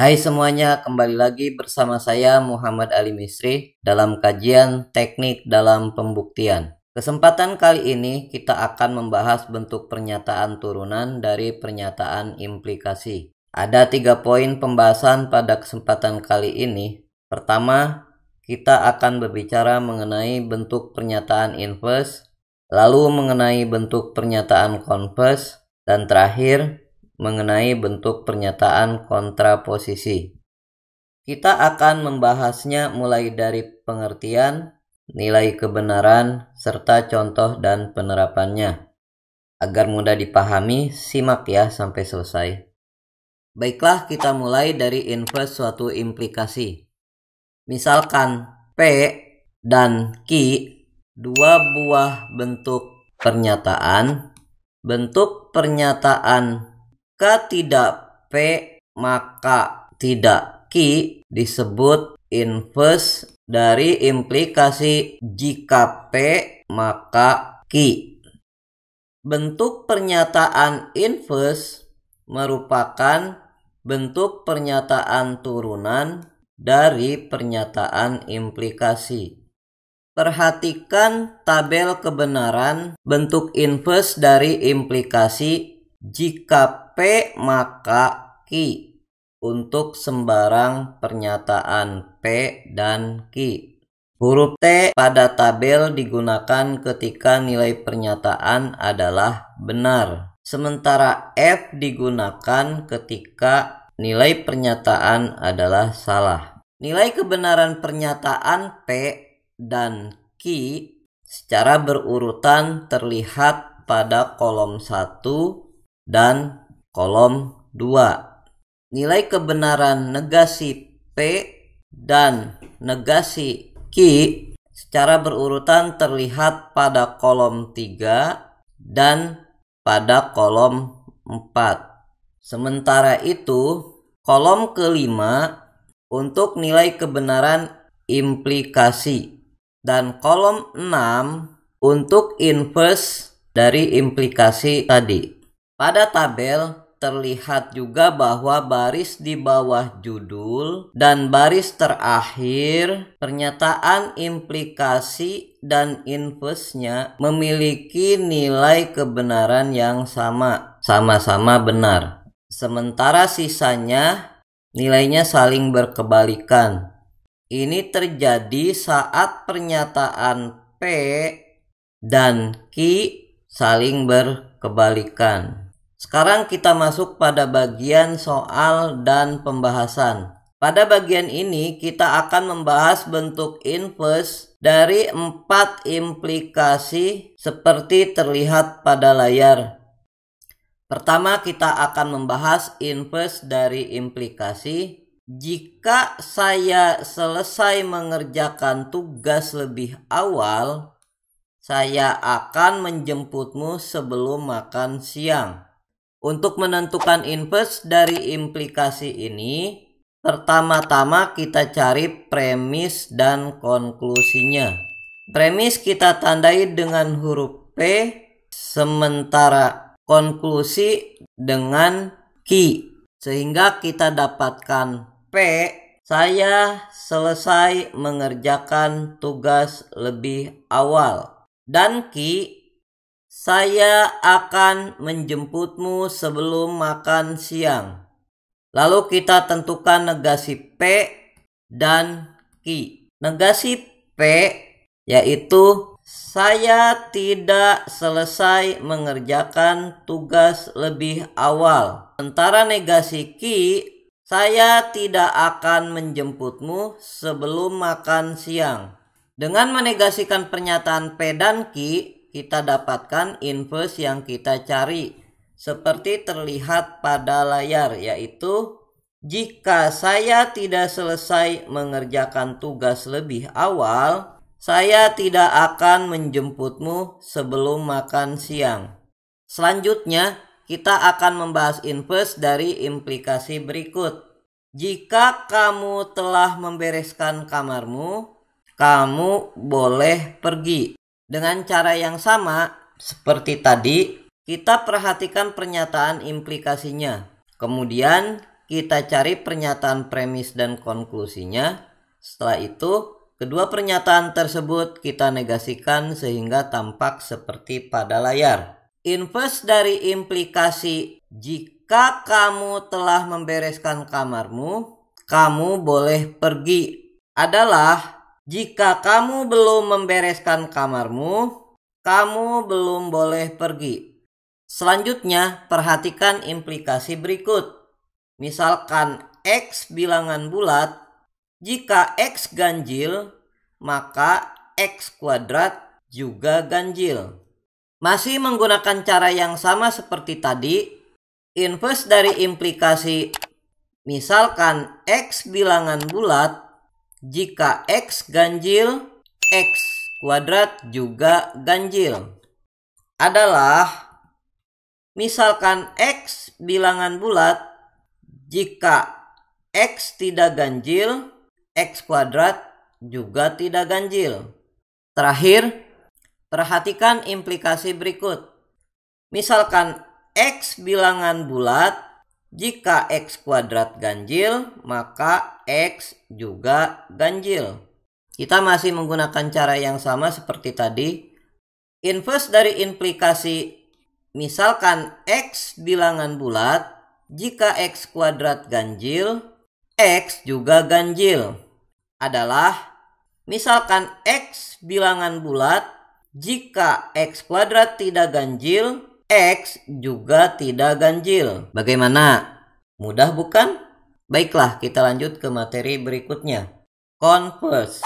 Hai semuanya, kembali lagi bersama saya Muhammad Ali Misri dalam kajian teknik dalam pembuktian. Kesempatan kali ini kita akan membahas bentuk pernyataan turunan dari pernyataan implikasi. Ada 3 poin pembahasan pada kesempatan kali ini. Pertama, kita akan berbicara mengenai bentuk pernyataan inverse, lalu mengenai bentuk pernyataan converse, dan terakhir mengenai bentuk pernyataan kontraposisi. Kita akan membahasnya mulai dari pengertian, nilai kebenaran, serta contoh dan penerapannya. Agar mudah dipahami, simak ya sampai selesai. Baiklah, kita mulai dari inverse suatu implikasi. Misalkan P dan Q, dua buah bentuk pernyataan. Bentuk pernyataan K tidak P maka tidak Q disebut inverse dari implikasi jika P maka Q. Bentuk pernyataan inverse merupakan bentuk pernyataan turunan dari pernyataan implikasi. Perhatikan tabel kebenaran bentuk inverse dari implikasi jika P maka Q untuk sembarang pernyataan P dan Q. Huruf T pada tabel digunakan ketika nilai pernyataan adalah benar, sementara F digunakan ketika nilai pernyataan adalah salah. Nilai kebenaran pernyataan P dan Q secara berurutan terlihat pada kolom 1 dan kolom 2. Nilai kebenaran negasi P dan negasi Q secara berurutan terlihat pada kolom 3 dan pada kolom 4. Sementara itu, kolom kelima untuk nilai kebenaran implikasi dan kolom 6 untuk inverse dari implikasi tadi. Pada tabel terlihat juga bahwa baris di bawah judul dan baris terakhir pernyataan implikasi dan inverse-nya memiliki nilai kebenaran yang sama-sama benar. Sementara sisanya nilainya saling berkebalikan. Ini terjadi saat pernyataan P dan Q saling berkebalikan. Sekarang kita masuk pada bagian soal dan pembahasan. Pada bagian ini kita akan membahas bentuk inverse dari 4 implikasi seperti terlihat pada layar. Pertama, kita akan membahas inverse dari implikasi. Jika saya selesai mengerjakan tugas lebih awal, saya akan menjemputmu sebelum makan siang. Untuk menentukan inverse dari implikasi ini, pertama-tama kita cari premis dan konklusinya. Premis kita tandai dengan huruf P, sementara konklusi dengan Q. Sehingga kita dapatkan P, saya selesai mengerjakan tugas lebih awal. Dan Q, saya akan menjemputmu sebelum makan siang. Lalu kita tentukan negasi P dan Q. Negasi P yaitu saya tidak selesai mengerjakan tugas lebih awal. Sementara negasi Q, saya tidak akan menjemputmu sebelum makan siang. Dengan menegasikan pernyataan P dan Q, kita dapatkan inverse yang kita cari. Seperti terlihat pada layar, yaitu jika saya tidak selesai mengerjakan tugas lebih awal, saya tidak akan menjemputmu sebelum makan siang. Selanjutnya, kita akan membahas inverse dari implikasi berikut. Jika kamu telah membereskan kamarmu, kamu boleh pergi. Dengan cara yang sama seperti tadi, kita perhatikan pernyataan implikasinya. Kemudian kita cari pernyataan premis dan konklusinya. Setelah itu, kedua pernyataan tersebut kita negasikan sehingga tampak seperti pada layar. Inverse dari implikasi jika kamu telah membereskan kamarmu, kamu boleh pergi adalah jika kamu belum membereskan kamarmu, kamu belum boleh pergi. Selanjutnya, perhatikan implikasi berikut. Misalkan X bilangan bulat, jika X ganjil, maka X kuadrat juga ganjil. Masih menggunakan cara yang sama seperti tadi, inverse dari implikasi misalkan X bilangan bulat, jika X ganjil, X kuadrat juga ganjil. Adalah misalkan X bilangan bulat, jika X tidak ganjil, X kuadrat juga tidak ganjil. Terakhir, perhatikan implikasi berikut. Misalkan X bilangan bulat, jika X kuadrat ganjil, maka X juga ganjil. Kita masih menggunakan cara yang sama seperti tadi. Inverse dari implikasi misalkan X bilangan bulat, jika X kuadrat ganjil, X juga ganjil. Adalah misalkan X bilangan bulat, jika X kuadrat tidak ganjil, X juga tidak ganjil. Bagaimana? Mudah bukan? Baiklah, kita lanjut ke materi berikutnya. Converse.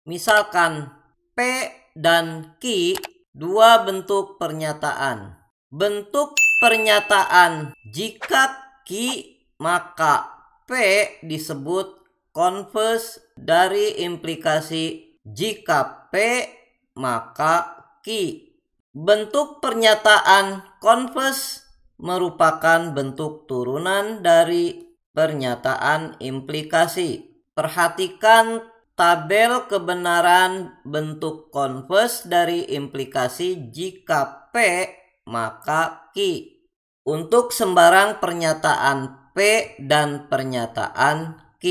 Misalkan P dan Q dua bentuk pernyataan. Bentuk pernyataan jika Q maka P disebut converse dari implikasi jika P maka Q. Bentuk pernyataan converse merupakan bentuk turunan dari pernyataan implikasi. Perhatikan tabel kebenaran bentuk converse dari implikasi jika P maka Q. Untuk sembarang pernyataan P dan pernyataan Q.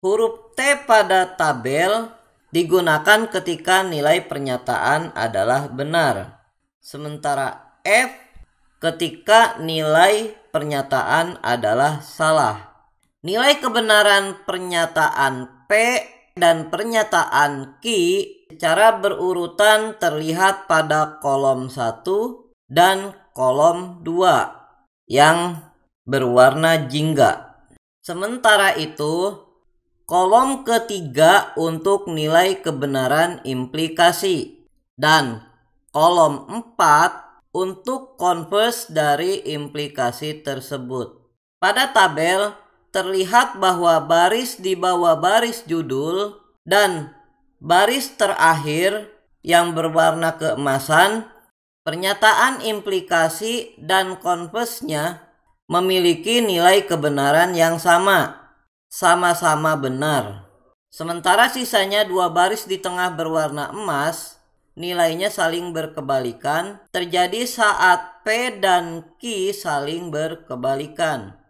Huruf T pada tabel digunakan ketika nilai pernyataan adalah benar. Sementara F ketika nilai pernyataan adalah salah. Nilai kebenaran pernyataan P dan pernyataan Q secara berurutan terlihat pada kolom 1 dan kolom 2 yang berwarna jingga. Sementara itu, kolom ketiga untuk nilai kebenaran implikasi dan kolom 4 untuk converse dari implikasi tersebut. Pada tabel terlihat bahwa baris di bawah baris judul dan baris terakhir yang berwarna keemasan, pernyataan implikasi dan converse-nya memiliki nilai kebenaran yang sama-sama benar. Sementara sisanya dua baris di tengah berwarna emas, nilainya saling berkebalikan, terjadi saat P dan Q saling berkebalikan.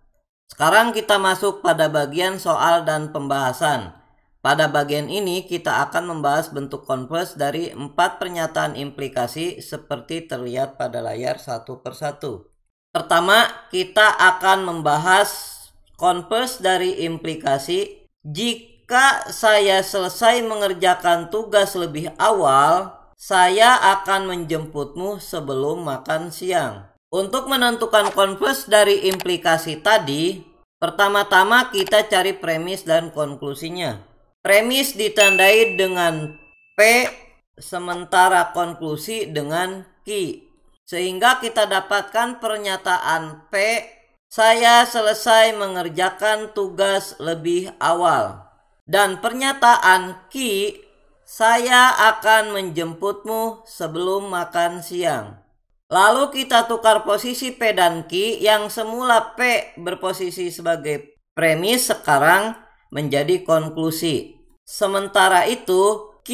Sekarang kita masuk pada bagian soal dan pembahasan. Pada bagian ini kita akan membahas bentuk converse dari 4 pernyataan implikasi seperti terlihat pada layar satu persatu. Pertama, kita akan membahas converse dari implikasi jika saya selesai mengerjakan tugas lebih awal, saya akan menjemputmu sebelum makan siang. Untuk menentukan converse dari implikasi tadi, pertama-tama kita cari premis dan konklusinya. Premis ditandai dengan P, sementara konklusi dengan Q. Sehingga kita dapatkan pernyataan P, saya selesai mengerjakan tugas lebih awal. Dan pernyataan Q, saya akan menjemputmu sebelum makan siang. Lalu kita tukar posisi P dan Q yang semula P berposisi sebagai premis sekarang menjadi konklusi. Sementara itu Q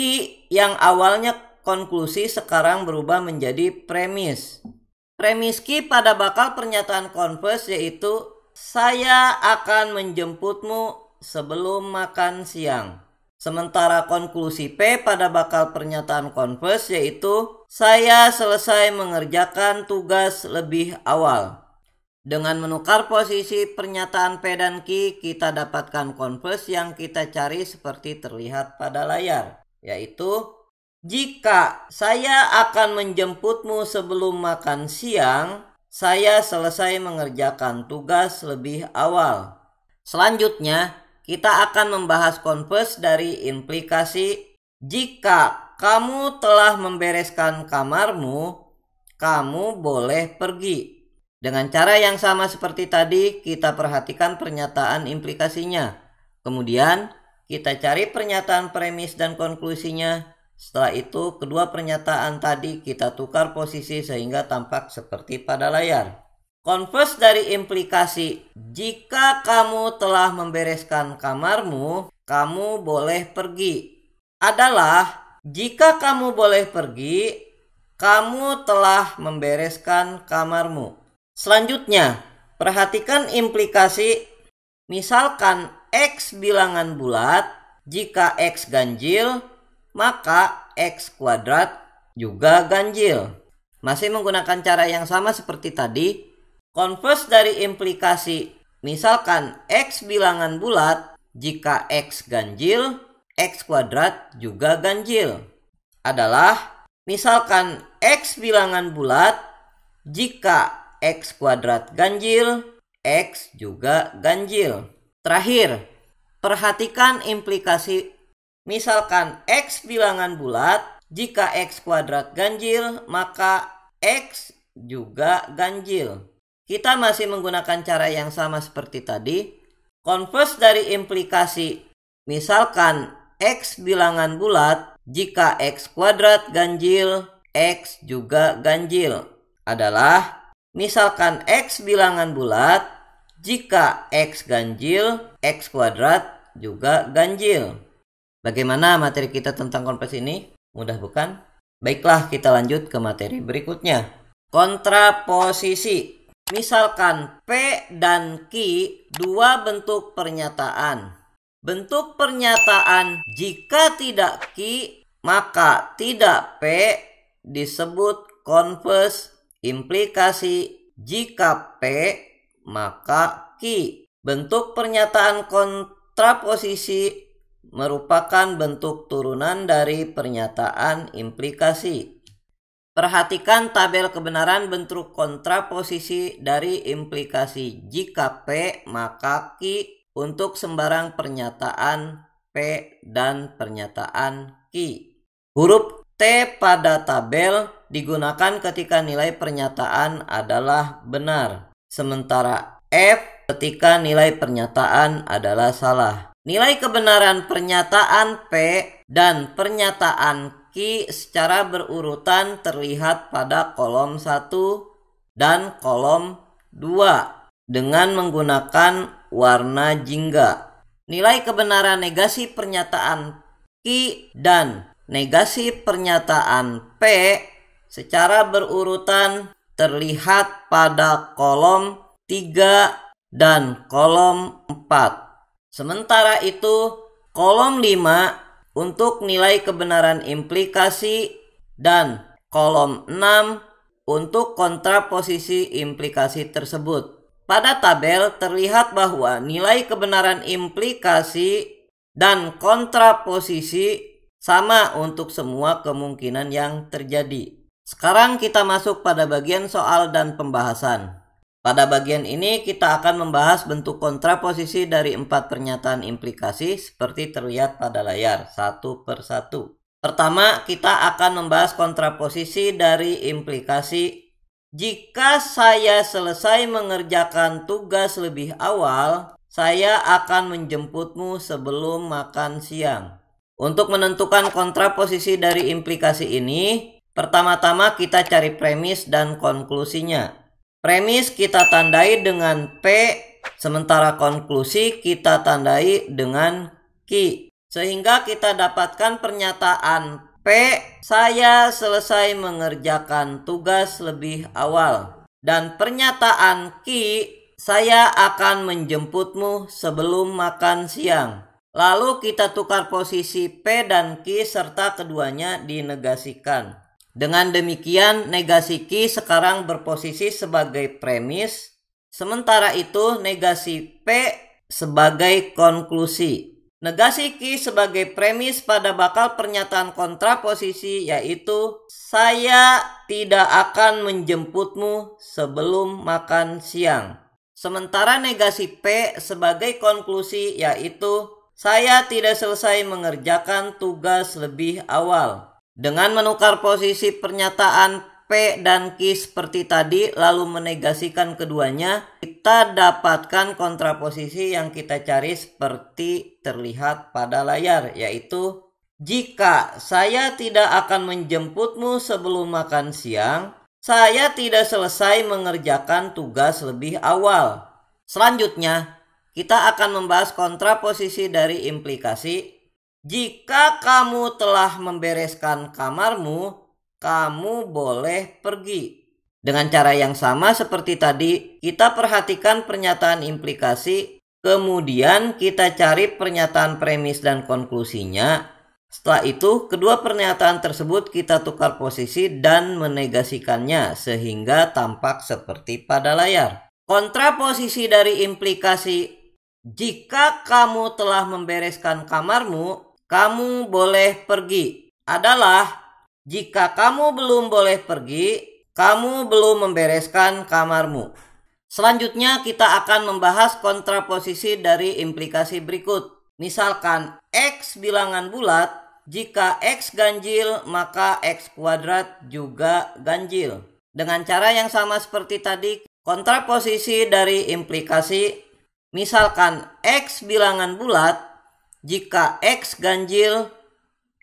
yang awalnya konklusi sekarang berubah menjadi premis. Premis Q pada bakal pernyataan converse yaitu saya akan menjemputmu sebelum makan siang. Sementara konklusi P pada bakal pernyataan converse yaitu saya selesai mengerjakan tugas lebih awal. Dengan menukar posisi pernyataan P dan Q, kita dapatkan converse yang kita cari seperti terlihat pada layar, yaitu jika saya akan menjemputmu sebelum makan siang, saya selesai mengerjakan tugas lebih awal. Selanjutnya, kita akan membahas converse dari implikasi jika kamu telah membereskan kamarmu, kamu boleh pergi. Dengan cara yang sama seperti tadi, kita perhatikan pernyataan implikasinya. Kemudian, kita cari pernyataan premis dan konklusinya. Setelah itu, kedua pernyataan tadi kita tukar posisi sehingga tampak seperti pada layar. Converse dari implikasi jika kamu telah membereskan kamarmu, kamu boleh pergi adalah jika kamu boleh pergi, kamu telah membereskan kamarmu. Selanjutnya, perhatikan implikasi misalkan X bilangan bulat, jika X ganjil, maka X kuadrat juga ganjil. Masih menggunakan cara yang sama seperti tadi, converse dari implikasi misalkan X bilangan bulat, jika X ganjil, X kuadrat juga ganjil adalah misalkan X bilangan bulat, jika X kuadrat ganjil, X juga ganjil. Terakhir, perhatikan implikasi misalkan X bilangan bulat, jika X kuadrat ganjil, maka X juga ganjil. Kita masih menggunakan cara yang sama seperti tadi. Converse dari implikasi misalkan X bilangan bulat, jika X kuadrat ganjil, X juga ganjil adalah misalkan X bilangan bulat, jika X ganjil, X kuadrat juga ganjil. Bagaimana materi kita tentang converse ini? Mudah bukan? Baiklah, kita lanjut ke materi berikutnya. Kontraposisi. Misalkan P dan Q dua bentuk pernyataan. Bentuk pernyataan jika tidak Q, maka tidak P disebut converse. Implikasi jika P maka Q. Bentuk pernyataan kontraposisi merupakan bentuk turunan dari pernyataan implikasi. Perhatikan tabel kebenaran bentuk kontraposisi dari implikasi jika P maka Q untuk sembarang pernyataan P dan pernyataan Q. Huruf T pada tabel digunakan ketika nilai pernyataan adalah benar, sementara F ketika nilai pernyataan adalah salah. Nilai kebenaran pernyataan P dan pernyataan Q secara berurutan terlihat pada kolom 1 dan kolom 2 dengan menggunakan warna jingga. Nilai kebenaran negasi pernyataan Q dan negasi pernyataan P secara berurutan terlihat pada kolom 3 dan kolom 4. Sementara itu, kolom 5 untuk nilai kebenaran implikasi dan kolom 6 untuk kontraposisi implikasi tersebut. Pada tabel terlihat bahwa nilai kebenaran implikasi dan kontraposisi sama untuk semua kemungkinan yang terjadi. Sekarang kita masuk pada bagian soal dan pembahasan. Pada bagian ini kita akan membahas bentuk kontraposisi dari 4 pernyataan implikasi seperti terlihat pada layar satu per satu. Pertama, kita akan membahas kontraposisi dari implikasi jika saya selesai mengerjakan tugas lebih awal, saya akan menjemputmu sebelum makan siang. Untuk menentukan kontraposisi dari implikasi ini, pertama-tama kita cari premis dan konklusinya. Premis kita tandai dengan P, sementara konklusi kita tandai dengan Q. Sehingga kita dapatkan pernyataan P, saya selesai mengerjakan tugas lebih awal. Dan pernyataan Q, Saya akan menjemputmu sebelum makan siang. Lalu kita tukar posisi P dan Q serta keduanya dinegasikan. Dengan demikian, negasi Q sekarang berposisi sebagai premis, sementara itu negasi P sebagai konklusi. Negasi Q sebagai premis pada bakal pernyataan kontraposisi yaitu saya tidak akan menjemputmu sebelum makan siang. Sementara negasi P sebagai konklusi yaitu saya tidak selesai mengerjakan tugas lebih awal. Dengan menukar posisi pernyataan P dan Q seperti tadi lalu menegasikan keduanya, kita dapatkan kontraposisi yang kita cari seperti terlihat pada layar, yaitu jika saya tidak akan menjemputmu sebelum makan siang, saya tidak selesai mengerjakan tugas lebih awal. Selanjutnya, kita akan membahas kontraposisi dari implikasi. Jika kamu telah membereskan kamarmu, kamu boleh pergi. Dengan cara yang sama seperti tadi, kita perhatikan pernyataan implikasi, kemudian kita cari pernyataan premis dan konklusinya. Setelah itu, kedua pernyataan tersebut kita tukar posisi dan menegasikannya sehingga tampak seperti pada layar. Kontraposisi dari implikasi, jika kamu telah membereskan kamarmu, kamu boleh pergi, adalah jika kamu belum boleh pergi, kamu belum membereskan kamarmu. Selanjutnya kita akan membahas kontraposisi dari implikasi berikut. Misalkan X bilangan bulat, jika X ganjil maka X kuadrat juga ganjil. Dengan cara yang sama seperti tadi, kontraposisi dari implikasi, misalkan X bilangan bulat, jika X ganjil,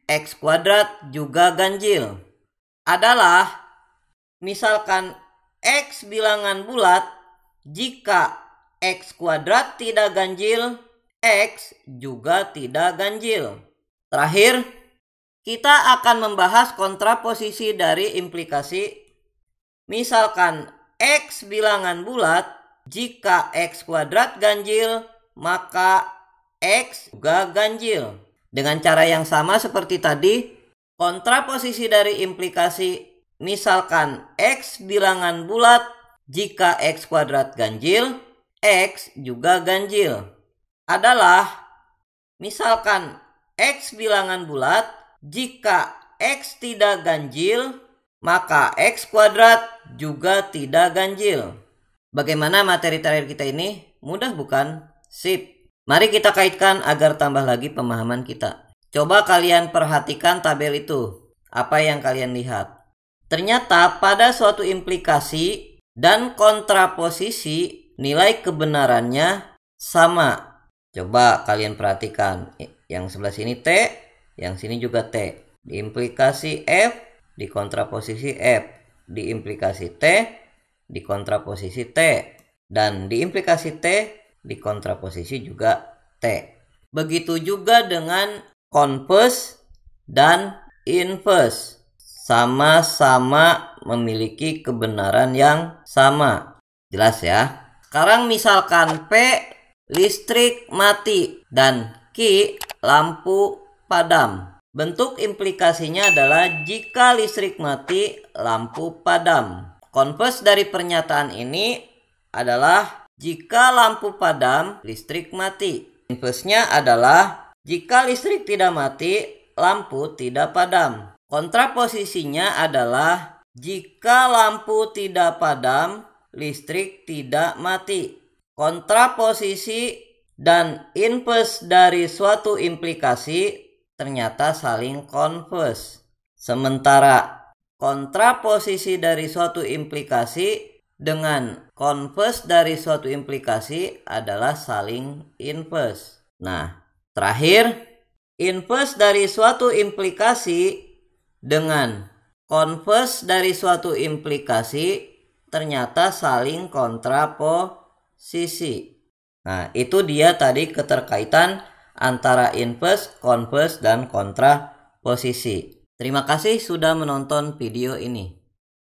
X kuadrat juga ganjil, adalah misalkan X bilangan bulat, jika X kuadrat tidak ganjil, X juga tidak ganjil. Terakhir, kita akan membahas kontraposisi dari implikasi. Misalkan X bilangan bulat, jika X kuadrat ganjil, maka X juga ganjil. Dengan cara yang sama seperti tadi, kontraposisi dari implikasi, misalkan X bilangan bulat, jika X kuadrat ganjil, X juga ganjil, adalah misalkan X bilangan bulat, jika X tidak ganjil, maka X kuadrat juga tidak ganjil. Bagaimana materi terakhir kita ini? Mudah bukan? Sip. Mari kita kaitkan agar tambah lagi pemahaman kita. Coba kalian perhatikan tabel itu. Apa yang kalian lihat? Ternyata pada suatu implikasi dan kontraposisi nilai kebenarannya sama. Coba kalian perhatikan. Yang sebelah sini T, yang sini juga T. Di implikasi F, di kontraposisi F. Di implikasi T, di kontraposisi T. Dan di implikasi T, di kontraposisi juga T. Begitu juga dengan converse dan inverse. Sama-sama memiliki kebenaran yang sama. Jelas ya? Sekarang misalkan P listrik mati dan Q lampu padam. Bentuk implikasinya adalah jika listrik mati, lampu padam. Converse dari pernyataan ini adalah jika lampu padam, listrik mati. Inverse-nya adalah jika listrik tidak mati, lampu tidak padam. Kontraposisinya adalah jika lampu tidak padam, listrik tidak mati. Kontraposisi dan inverse dari suatu implikasi ternyata saling converse. Sementara kontraposisi dari suatu implikasi dengan converse dari suatu implikasi adalah saling inverse. Nah, terakhir, inverse dari suatu implikasi dengan converse dari suatu implikasi ternyata saling kontraposisi. Nah, itu dia tadi keterkaitan antara inverse, converse, dan kontraposisi. Terima kasih sudah menonton video ini.